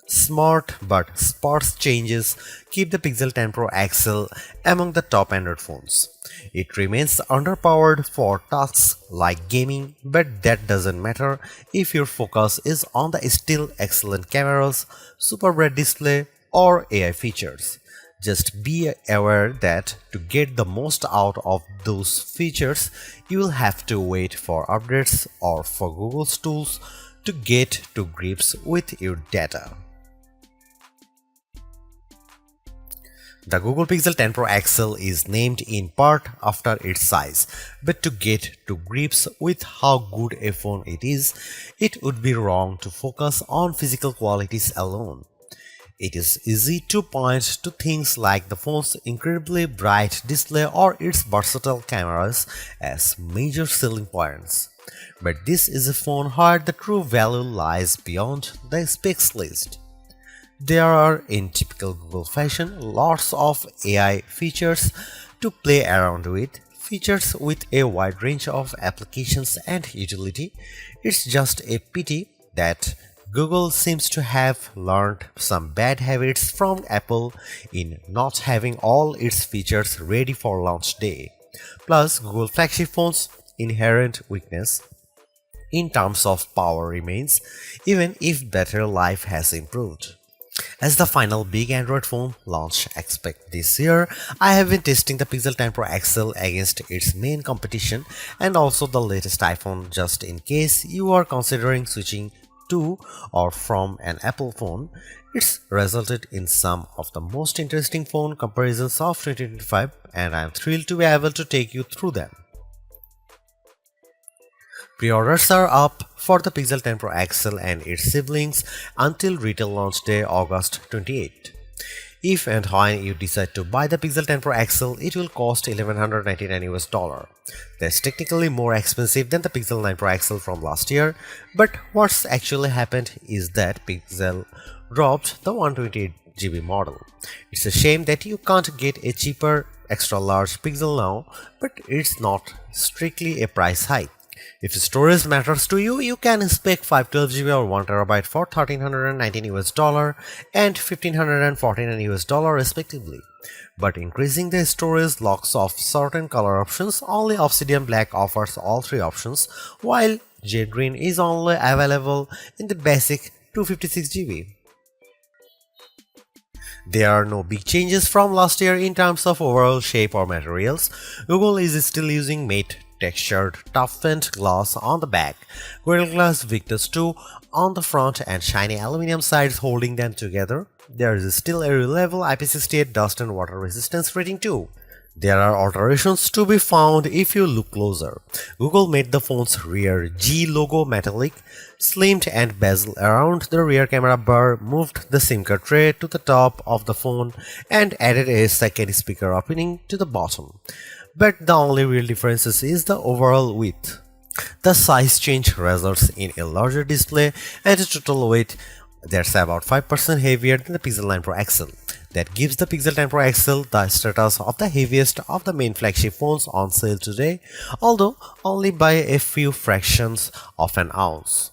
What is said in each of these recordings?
Smart but sparse changes keep the Pixel 10 Pro XL among the top Android phones. It remains underpowered for tasks like gaming, but that doesn't matter if your focus is on the still excellent cameras, super bright display, or AI features. Just be aware that to get the most out of those features, you will have to wait for updates or for Google's tools to get to grips with your data. The Google Pixel 10 Pro XL is named in part after its size, but to get to grips with how good a phone it is, it would be wrong to focus on physical qualities alone. It is easy to point to things like the phone's incredibly bright display or its versatile cameras as major selling points. But this is a phone where the true value lies beyond the specs list. There are, in typical Google fashion, lots of AI features to play around with, features with a wide range of applications and utility. It's just a pity that Google seems to have learned some bad habits from Apple in not having all its features ready for launch day. Plus, Google flagship phones' inherent weakness in terms of power remains, even if battery life has improved. As the final big Android phone launch expect this year, I have been testing the Pixel 10 Pro XL against its main competition and also the latest iPhone just in case you are considering switching to or from an Apple phone. It's resulted in some of the most interesting phone comparisons of 2025 and I am thrilled to be able to take you through them. Pre-orders are up for the Pixel 10 Pro XL and its siblings until retail launch day August 28. If and when you decide to buy the Pixel 10 Pro XL, it will cost $1199. That's technically more expensive than the Pixel 9 Pro XL from last year, but what's actually happened is that Pixel dropped the 128GB model. It's a shame that you can't get a cheaper extra large Pixel now, but it's not strictly a price hike. If storage matters to you, you can spec 512GB or 1TB for $1,319 and $1,549 respectively. But increasing the storage locks off certain color options. Only Obsidian Black offers all three options, while Jade Green is only available in the basic 256GB. There are no big changes from last year in terms of overall shape or materials. Google is still using matte textured toughened glass on the back, Gorilla Glass Victus 2 on the front and shiny aluminum sides holding them together. There is still a reliable IP68 dust and water resistance rating too. There are alterations to be found if you look closer. Google made the phone's rear G logo metallic, slimmed and bezel around the rear camera bar, moved the SIM card tray to the top of the phone and added a second speaker opening to the bottom. But the only real difference is the overall width. The size change results in a larger display and a total weight that's about 5% heavier than the Pixel 9 Pro XL. That gives the Pixel 10 Pro XL the status of the heaviest of the main flagship phones on sale today, although only by a few fractions of an ounce.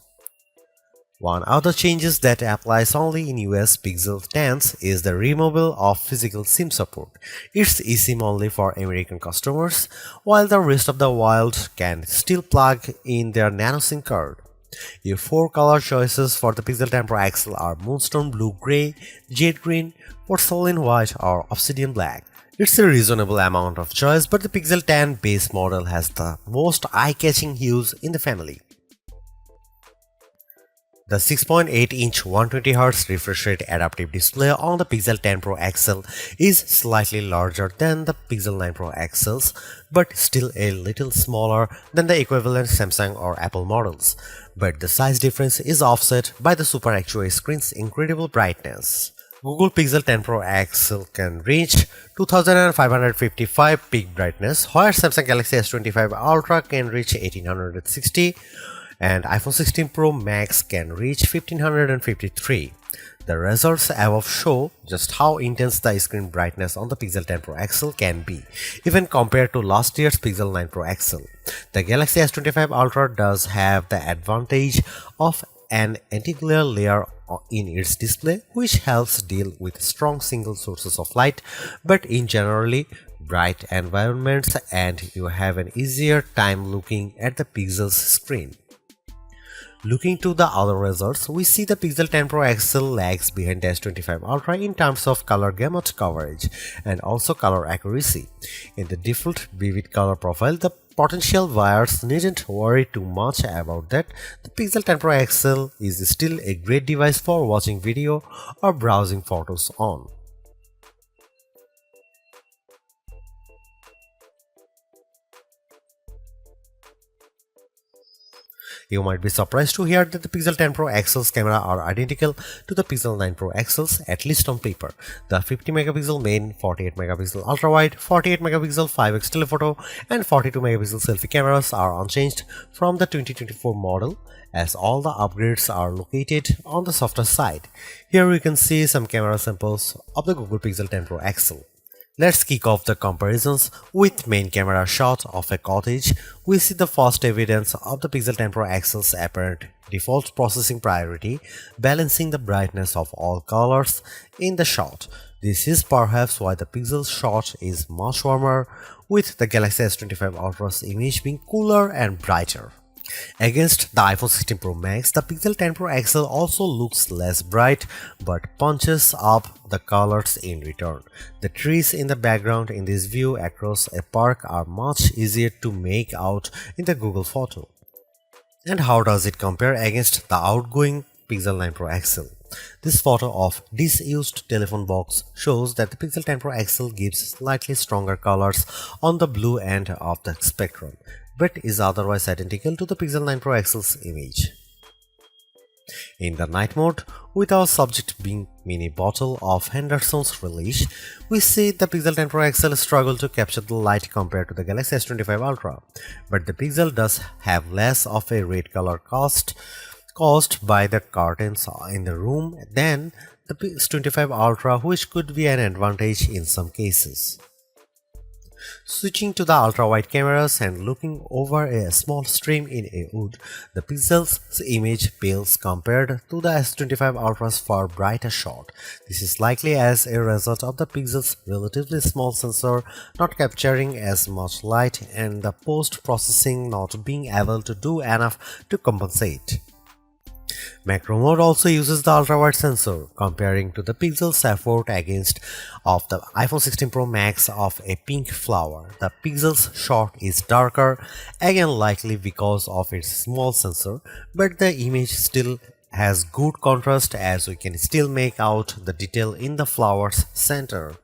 One other changes that applies only in US Pixel 10s is the removal of physical SIM support. It's eSIM only for American customers, while the rest of the world can still plug in their nano SIM card. Your four color choices for the Pixel 10 Pro XL are Moonstone Blue Gray, Jade Green, Porcelain White or Obsidian Black. It's a reasonable amount of choice, but the Pixel 10 base model has the most eye-catching hues in the family. The 6.8-inch 120Hz refresh rate adaptive display on the Pixel 10 Pro XL is slightly larger than the Pixel 9 Pro XLs, but still a little smaller than the equivalent Samsung or Apple models. But the size difference is offset by the Super Actua screen's incredible brightness. Google Pixel 10 Pro XL can reach 2555 peak brightness, where Samsung Galaxy S25 Ultra can reach 1860. And iPhone 16 Pro Max can reach 1553. The results above show just how intense the screen brightness on the Pixel 10 Pro XL can be, even compared to last year's Pixel 9 Pro XL. The Galaxy S25 Ultra does have the advantage of an anti-glare layer in its display, which helps deal with strong single sources of light, but in generally bright environments, and you have an easier time looking at the pixel's screen. Looking to the other results, we see the Pixel 10 Pro XL lags behind the S25 Ultra in terms of color gamut coverage and also color accuracy. In the default vivid color profile, the potential buyers needn't worry too much about that. The Pixel 10 Pro XL is still a great device for watching video or browsing photos on. You might be surprised to hear that the Pixel 10 Pro XL's camera are identical to the Pixel 9 Pro XL's, at least on paper. The 50 megapixel main, 48 megapixel ultra wide, 48 megapixel 5x telephoto and 42 megapixel selfie cameras are unchanged from the 2024 model, as all the upgrades are located on the softer side. Here we can see some camera samples of the Google Pixel 10 Pro XL. Let's kick off the comparisons with main camera shot of a cottage. We see the first evidence of the Pixel 10 Pro XL's apparent default processing priority, balancing the brightness of all colors in the shot. This is perhaps why the Pixel's shot is much warmer, with the Galaxy S25 Ultra's image being cooler and brighter. Against the iPhone 16 Pro Max, the Pixel 10 Pro XL also looks less bright but punches up the colors in return. The trees in the background in this view across a park are much easier to make out in the Google photo. And how does it compare against the outgoing Pixel 9 Pro XL? This photo of disused telephone box shows that the Pixel 10 Pro XL gives slightly stronger colors on the blue end of the spectrum, but is otherwise identical to the Pixel 9 Pro XL's image. In the night mode, with our subject being mini bottle of Henderson's relish, we see the Pixel 10 Pro XL struggle to capture the light compared to the Galaxy S25 Ultra, but the Pixel does have less of a red color caused by the curtains in the room than the S25 Ultra, which could be an advantage in some cases. Switching to the ultra-wide cameras and looking over a small stream in a wood, the Pixel's image pales compared to the S25 Ultra's far brighter shot. This is likely as a result of the Pixel's relatively small sensor not capturing as much light and the post-processing not being able to do enough to compensate. Macro mode also uses the ultra-wide sensor, comparing to the Pixel's effort against of the iPhone 16 Pro Max of a pink flower. The Pixel's shot is darker, again likely because of its small sensor, but the image still has good contrast as we can still make out the detail in the flower's center.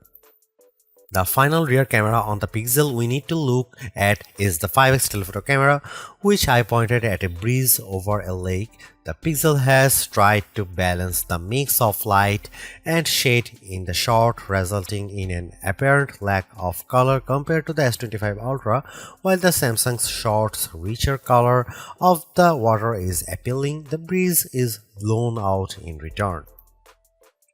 The final rear camera on the Pixel we need to look at is the 5x telephoto camera, which I pointed at a breeze over a lake. The Pixel has tried to balance the mix of light and shade in the shot, resulting in an apparent lack of color compared to the S25 Ultra, while the Samsung's shot's richer color of the water is appealing. The breeze is blown out in return.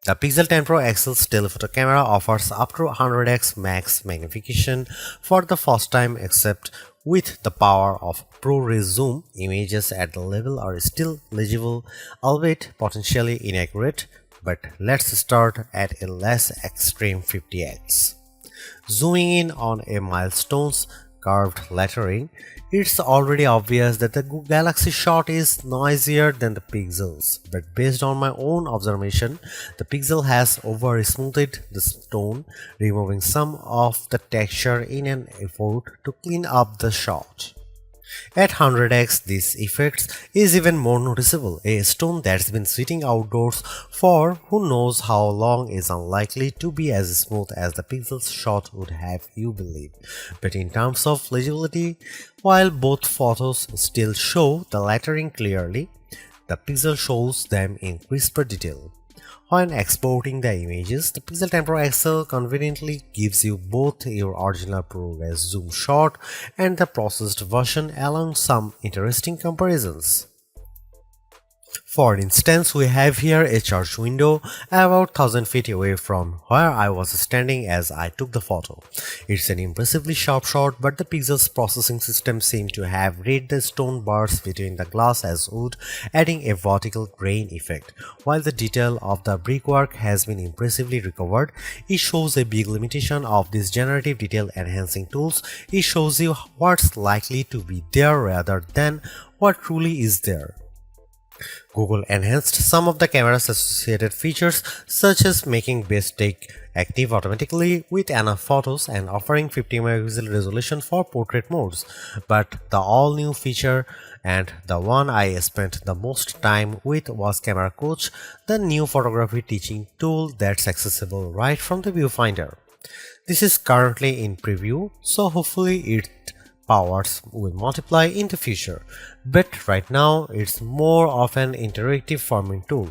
The Pixel 10 Pro XL's telephoto camera offers up to 100x max magnification for the first time, except with the power of ProRes zoom. Images at the level are still legible, albeit potentially inaccurate, but let's start at a less extreme 50x. Zooming in on a milestone's curved lettering, it's already obvious that the Galaxy shot is noisier than the Pixel's, but based on my own observation, the Pixel has over-smoothed the stone, removing some of the texture in an effort to clean up the shot. At 100x, this effect is even more noticeable. A stone that's been sitting outdoors for who knows how long is unlikely to be as smooth as the Pixel's shot would have you believe. But in terms of legibility, while both photos still show the lettering clearly, the Pixel shows them in crisper detail. When exporting the images, the Pixel 10 Pro XL conveniently gives you both your original ProRes zoom shot and the processed version, along some interesting comparisons. For instance, we have here a church window about 1000 feet away from where I was standing as I took the photo. It's an impressively sharp shot, but the pixels processing system seemed to have read the stone bars between the glass as wood, adding a vertical grain effect. While the detail of the brickwork has been impressively recovered, it shows a big limitation of these generative detail enhancing tools. It shows you what's likely to be there rather than what truly is there. Google enhanced some of the camera's associated features, such as making best take active automatically with enough photos and offering 50 megapixel resolution for portrait modes. But the all-new feature, and the one I spent the most time with, was Camera Coach, the new photography teaching tool that's accessible right from the viewfinder. This is currently in preview, so hopefully it powers will multiply in the future, but right now it's more of an interactive forming tool.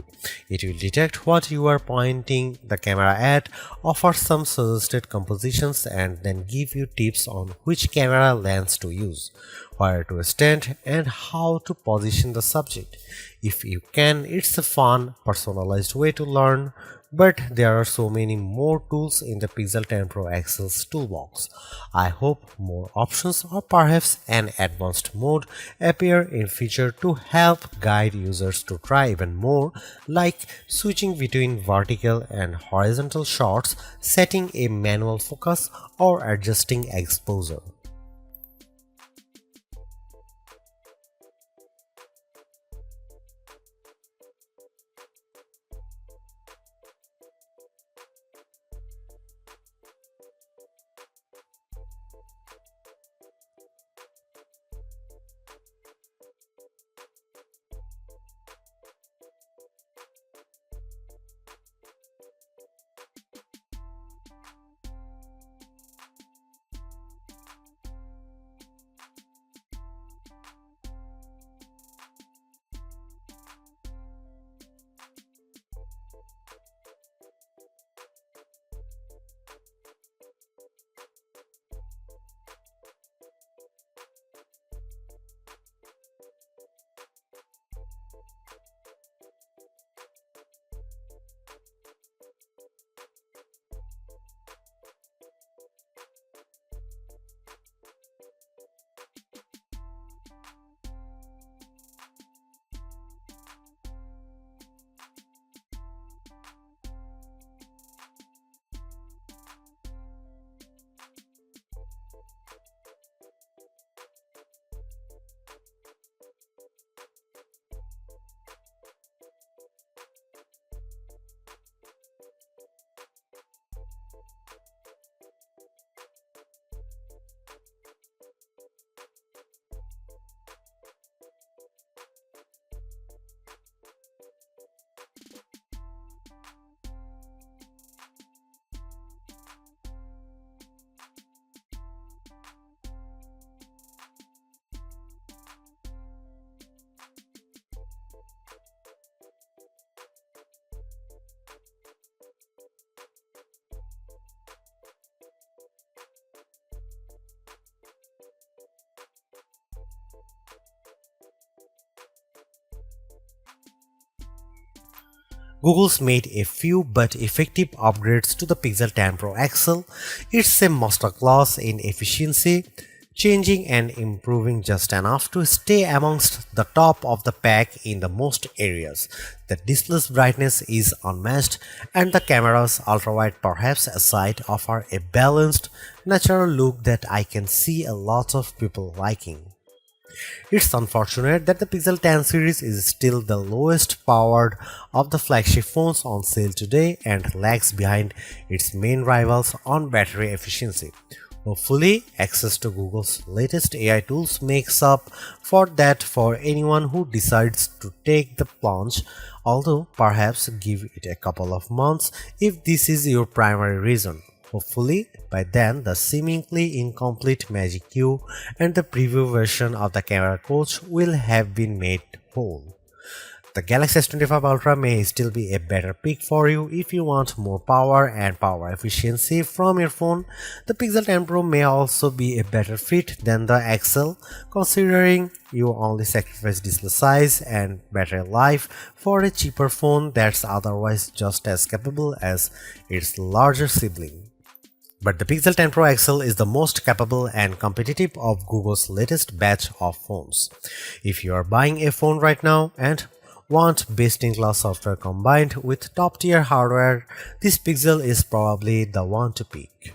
It will detect what you are pointing the camera at, offer some suggested compositions, and then give you tips on which camera lens to use, where to stand, and how to position the subject. If you can, it's a fun, personalized way to learn. But there are so many more tools in the Pixel 10 Pro XL's toolbox. I hope more options or perhaps an advanced mode appear in future to help guide users to try even more, like switching between vertical and horizontal shots, setting a manual focus, or adjusting exposure. Google's made a few but effective upgrades to the Pixel 10 Pro XL. It's a masterclass in efficiency, changing and improving just enough to stay amongst the top of the pack in the most areas. The display's brightness is unmatched, and the camera's ultrawide perhaps aside offer a balanced, natural look that I can see a lot of people liking. It's unfortunate that the Pixel 10 series is still the lowest powered of the flagship phones on sale today and lags behind its main rivals on battery efficiency. Hopefully, access to Google's latest AI tools makes up for that for anyone who decides to take the plunge, although perhaps give it a couple of months if this is your primary reason. Hopefully, by then the seemingly incomplete Magic Q and the preview version of the Camera Coach will have been made whole. The Galaxy S25 Ultra may still be a better pick for you if you want more power and power efficiency from your phone. The Pixel 10 Pro may also be a better fit than the XL, considering you only sacrifice display size and battery life for a cheaper phone that's otherwise just as capable as its larger sibling. But the Pixel 10 Pro XL is the most capable and competitive of Google's latest batch of phones. If you are buying a phone right now and want best-in-class software combined with top-tier hardware, this Pixel is probably the one to pick.